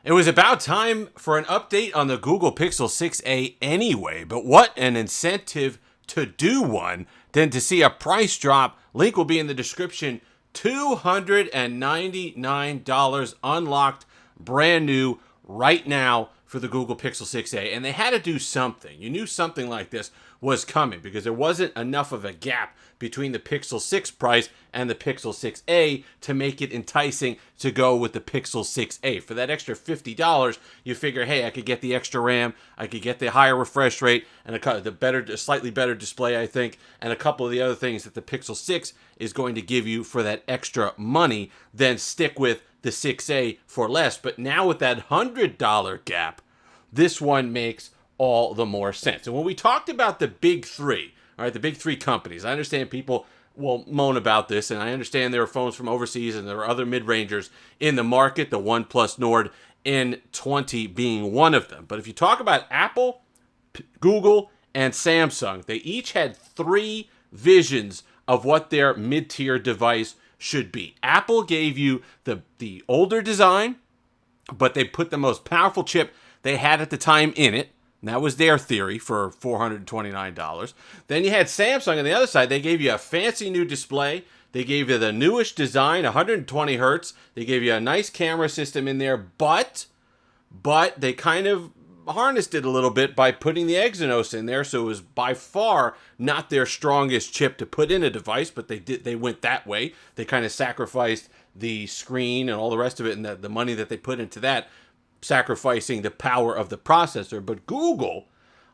It was about time for an update on the Google Pixel 6a anyway, but what an incentive to do one than to see a price drop. Link will be in the description. $299 unlocked, brand new, right now for the Google Pixel 6a. And they had to do something. You knew something like this was coming because there wasn't enough of a gap between the Pixel 6 price and the Pixel 6a to make it enticing to go with the Pixel 6a. For that extra $50, you figure, hey, I could get the extra RAM, I could get the higher refresh rate, and the slightly better display, I think, and a couple of the other things that the Pixel 6 is going to give you for that extra money, then stick with the 6a for less. But now with that $100 gap, this one makes all the more sense. And when we talked about the big three, all right, the big three companies, I understand people will moan about this, and I understand there are phones from overseas and there are other mid-rangers in the market, the OnePlus N20 being one of them. But if you talk about Apple, Google, and Samsung, they each had three visions of what their mid-tier device should be. Apple gave you the older design, but they put the most powerful chip they had at the time in it. And that was their theory for $429. Then you had Samsung on the other side. They gave you a fancy new display. They gave you the newish design, 120 hertz. They gave you a nice camera system in there, but they kind of harnessed it a little bit by putting the Exynos in there, so it was by far not their strongest chip to put in a device, but they went that way. They kind of sacrificed the screen and all the rest of it, and the money that they put into that, sacrificing the power of the processor. But Google,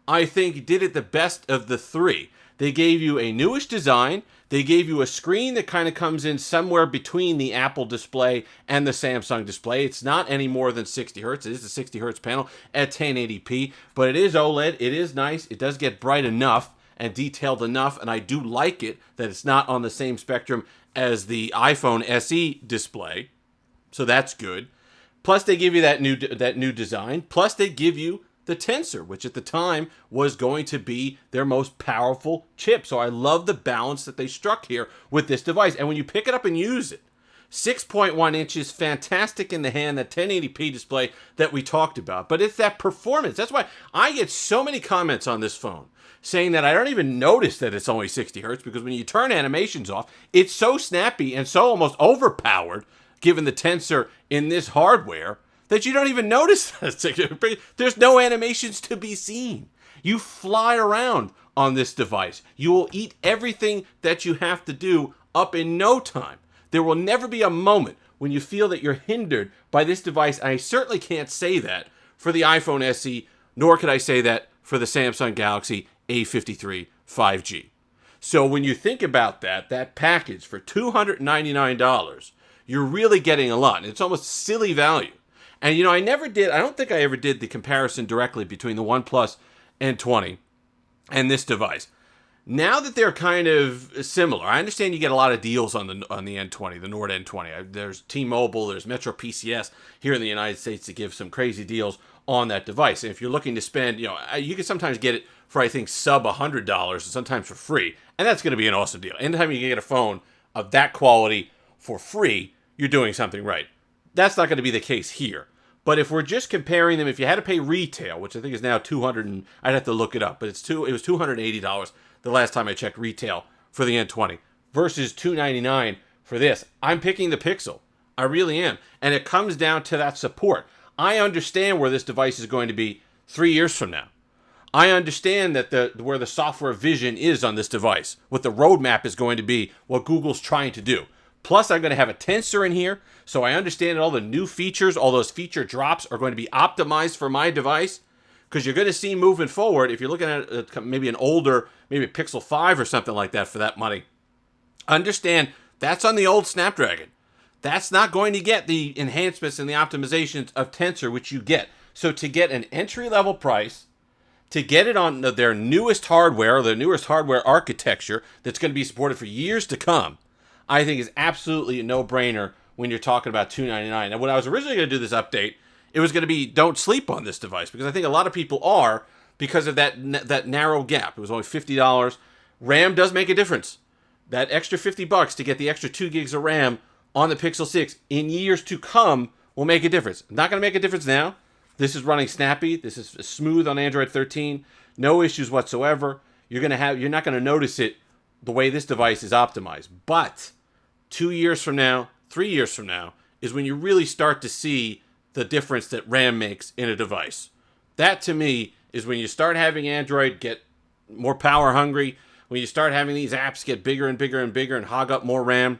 I think, did it the best of the three. They gave you a newish design. They gave you a screen that kind of comes in somewhere between the Apple display and the Samsung display. It's not any more than 60 hertz. It is a 60 hertz panel at 1080p, but it is OLED. It is nice. It does get bright enough and detailed enough, and I do like it that it's not on the same spectrum as the iPhone SE display, so that's good. Plus, they give you that new design. Plus, they give you the Tensor, which at the time was going to be their most powerful chip. So I love the balance that they struck here with this device. And when you pick it up and use it, 6.1 inches, fantastic in the hand, that 1080p display that we talked about. But it's that performance. That's why I get so many comments on this phone saying that I don't even notice that it's only 60 hertz, because when you turn animations off, it's so snappy and so almost overpowered, given the Tensor in this hardware, that you don't even notice that. There's no animations to be seen. You fly around on this device. You will eat everything that you have to do up in no time. There will never be a moment when you feel that you're hindered by this device. And I certainly can't say that for the iPhone SE, nor could I say that for the Samsung Galaxy A53 5G. So when you think about that package for $299, you're really getting a lot. It's almost silly value. And, I don't think I ever did the comparison directly between the OnePlus N20 and this device. Now that they're kind of similar, I understand you get a lot of deals on the N20, the Nord N20. There's T-Mobile, there's Metro PCS here in the United States to give some crazy deals on that device. And if you're looking to spend, you can sometimes get it for, I think, sub $100, and sometimes for free. And that's going to be an awesome deal. Anytime you can get a phone of that quality for free, you're doing something right. That's not going to be the case here. But if we're just comparing them, if you had to pay retail, which I think is now $200, I'd have to look it up, but it was $280 the last time I checked retail for the N20 versus $299 for this. I'm picking the Pixel. I really am. And it comes down to that support. I understand where this device is going to be 3 years from now. I understand that where the software vision is on this device, what the roadmap is going to be, what Google's trying to do. Plus, I'm going to have a Tensor in here, so I understand that all the new features, all those feature drops are going to be optimized for my device, because you're going to see moving forward, if you're looking at maybe an older, maybe a Pixel 5 or something like that for that money, understand that's on the old Snapdragon. That's not going to get the enhancements and the optimizations of Tensor, which you get. So to get an entry-level price, to get it on their newest hardware, their newest hardware architecture that's going to be supported for years to come, I think is absolutely a no-brainer when you're talking about $299. Now, when I was originally going to do this update, it was going to be don't sleep on this device, because I think a lot of people are, because of that narrow gap. It was only $50. RAM does make a difference. That extra $50 to get the extra 2 gigs of RAM on the Pixel 6 in years to come will make a difference. Not going to make a difference now. This is running snappy. This is smooth on Android 13. No issues whatsoever. You're not going to notice it the way this device is optimized. But 2 years from now, 3 years from now, is when you really start to see the difference that RAM makes in a device. That, to me, is when you start having Android get more power hungry, when you start having these apps get bigger and bigger and bigger and hog up more RAM.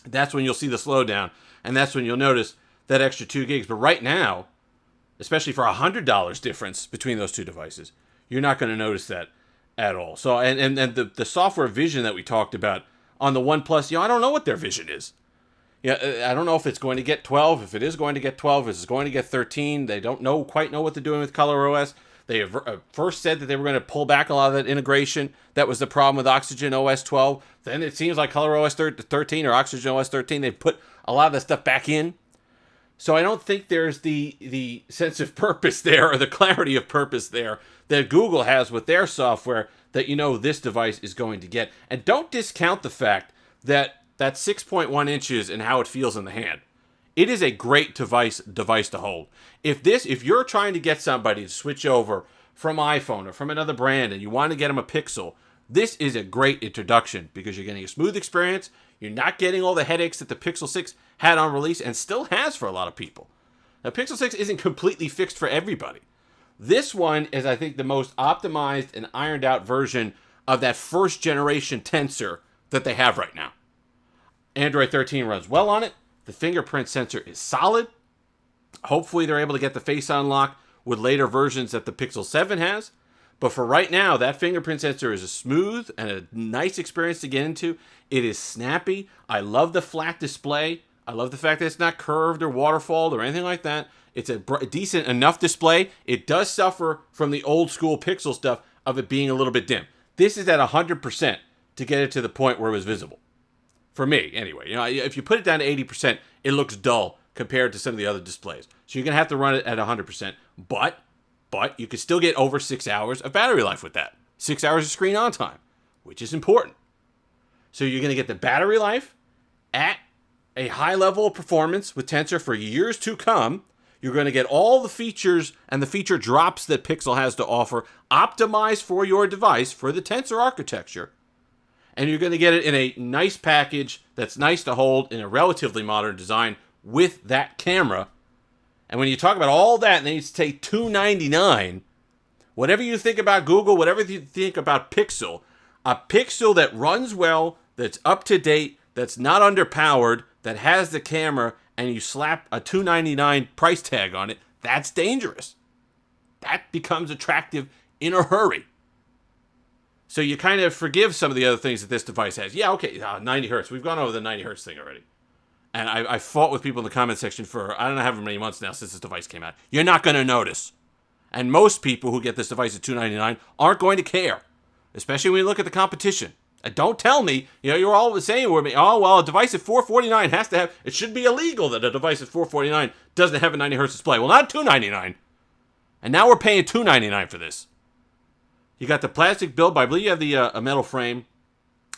That's when you'll see the slowdown, and that's when you'll notice that extra 2 gigs. But right now, especially for $100 difference between those two devices, you're not going to notice that at all. So, and the software vision that we talked about on the OnePlus, I don't know what their vision is. I don't know if it's going to get 12. If it is going to get 12, if it's going to get 13. They don't quite know what they're doing with ColorOS. They have first said that they were going to pull back a lot of that integration. That was the problem with Oxygen OS 12. Then it seems like ColorOS 13 or Oxygen OS 13, they've put a lot of that stuff back in. So I don't think there's the sense of purpose there or the clarity of purpose there that Google has with their software that this device is going to get. And don't discount the fact that 6.1 inches and how it feels in the hand. It is a great device to hold. If you're trying to get somebody to switch over from iPhone or from another brand and you want to get them a Pixel, this is a great introduction because you're getting a smooth experience. You're not getting all the headaches that the Pixel 6 had on release and still has for a lot of people. Now, Pixel 6 isn't completely fixed for everybody. This one is, I think, the most optimized and ironed out version of that first generation tensor that they have right now. Android 13 runs well on it. The fingerprint sensor is solid. Hopefully they're able to get the Face Unlock with later versions that the Pixel 7 has. But for right now, that fingerprint sensor is a smooth and a nice experience to get into. It is snappy. I love the flat display. I love the fact that it's not curved or waterfalled or anything like that. It's a decent enough display. It does suffer from the old school Pixel stuff of it being a little bit dim. This is at 100% to get it to the point where it was visible. For me, anyway. If you put it down to 80%, it looks dull compared to some of the other displays. So you're going to have to run it at 100%. But you can still get over 6 hours of battery life with that. 6 hours of screen on time, which is important. So you're going to get the battery life at a high level of performance with Tensor for years to come. You're going to get all the features and the feature drops that Pixel has to offer optimized for your device for the Tensor architecture. And you're going to get it in a nice package that's nice to hold in a relatively modern design with that camera. And when you talk about all that, and then you say $299, whatever you think about Google, whatever you think about Pixel, a Pixel that runs well, that's up to date, that's not underpowered, that has the camera, and you slap a $299 price tag on it, that's dangerous. That becomes attractive in a hurry. So you kind of forgive some of the other things that this device has. Yeah, okay, 90 hertz. We've gone over the 90 hertz thing already. And I fought with people in the comment section for, I don't know how many months now since this device came out. You're not going to notice. And most people who get this device at $299 aren't going to care. Especially when you look at the competition. And don't tell me, you're all saying with me, oh, well, a device at $449 has to have, it should be illegal that a device at $449 doesn't have a 90 hertz display. Well, not $299. And now we're paying $299 for this. You got the plastic build, but I believe you have the a metal frame,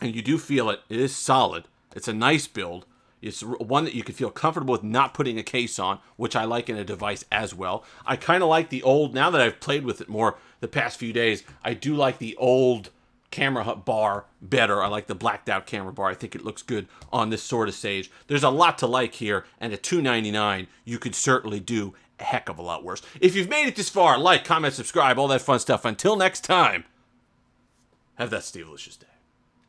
and you do feel it. It is solid. It's a nice build. It's one that you can feel comfortable with not putting a case on, which I like in a device as well. I kind of like the old, now that I've played with it more the past few days, I do like the old camera bar better. I like the blacked out camera bar. I think it looks good on this sort of stage. There's a lot to like here, and at $299, you could certainly do a heck of a lot worse. If you've made it this far, like, comment, subscribe, all that fun stuff. Until next time, have that Steve-licious day.